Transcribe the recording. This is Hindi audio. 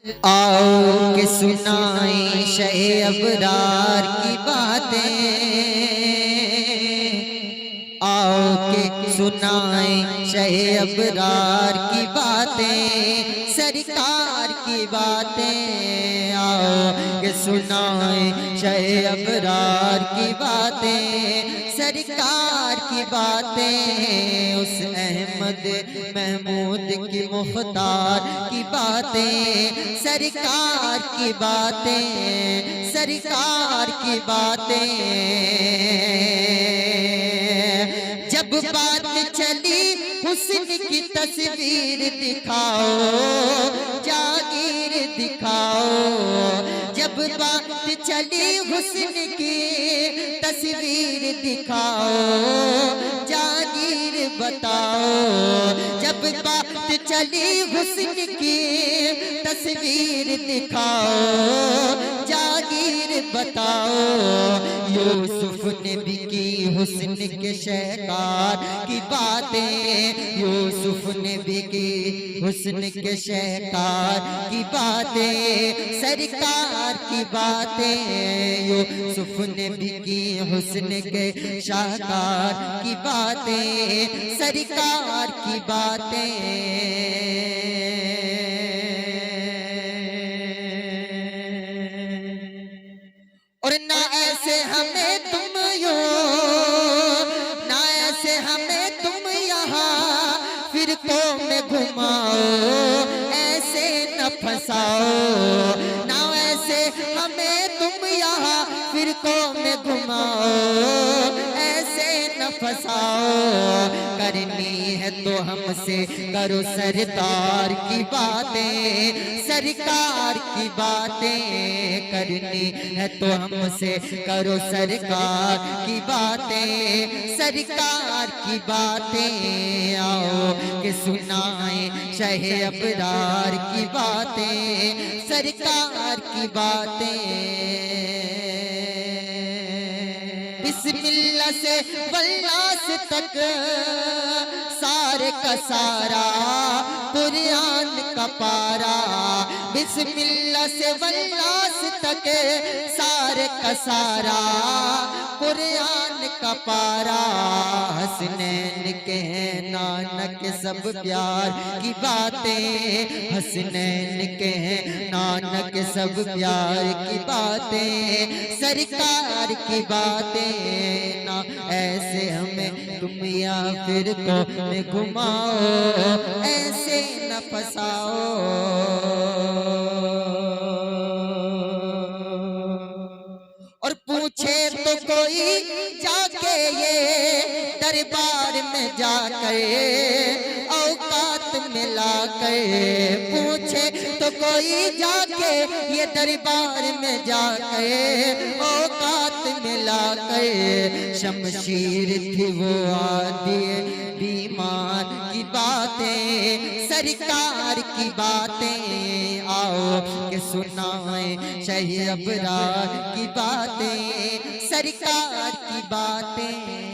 आओ के सुनाई शहे अबरार की बातें, आओ के सुनाई शहे अबरार की बातें, सरकार की बातें। आओ के सुनाई शहे अबरार की बातें, सरकार की बातें। उस अहमद महमूद की मुख्तार की बातें, सरकार की बातें, सरकार की बातें। जब बात चली हुस्न की तस्वीर दिखाओ, जागीर दिखाओ। जब बात चली हुस्न की तस्वीर दिखाओ, जागीर बताओ। जब बात चली हुस्न की तस्वीर दिखाओ, जागीर बताओ। यूसुफ ने भी की हुस्न के शहकार की बातें, यूसुफ ने भी की हुस्न के शहकार की बातें, सरकार की बातें। यूसुफ ने भी की हुस्न के शाहकार की बातें, सरकार की बातें। और ना ऐसे हमें तुम यूं, ना ऐसे हमें तुम यहाँ फिरकों में घुमाओ, ऐसे न फंसाओ। ना ऐसे हमें तुम यहाँ फिरकों में घुमाओ, ऐसे न फंसाओ। करनी है तो हमसे करो सरदार की बातें, सरकार की बातें। करनी है तो हमसे करो सरकार की बातें, सरकार की बातें। आओ कि सुनाए शहे अबरार की बातें, सरकार की बातें। बिस्मिल्लाह से वल्लास तक सारे का सारा कुरान का पारा, बिस्मिल्लाह से वल्लास तक सारे का सारा कुरान का पारा। हसनैन के नानक सब प्यार की बातें, हसनैन के नानक सब प्यार की बातें, सरकार की बातें। ना ऐसे हमें तुम या फिर को में घुमाओ, ऐसे न फंसाओ। और पूछे तो कोई जाके ये दरबार में जाकर, औकात में लाकर। पूछे तो कोई जाके ये दरबार में जाकर, औकात में लाकर। शमशीर थी वो आदि बीमार की बातें, सरकार की बातें। आओ के सुनाए शहे अबरार की बातें, सरकार की बातें।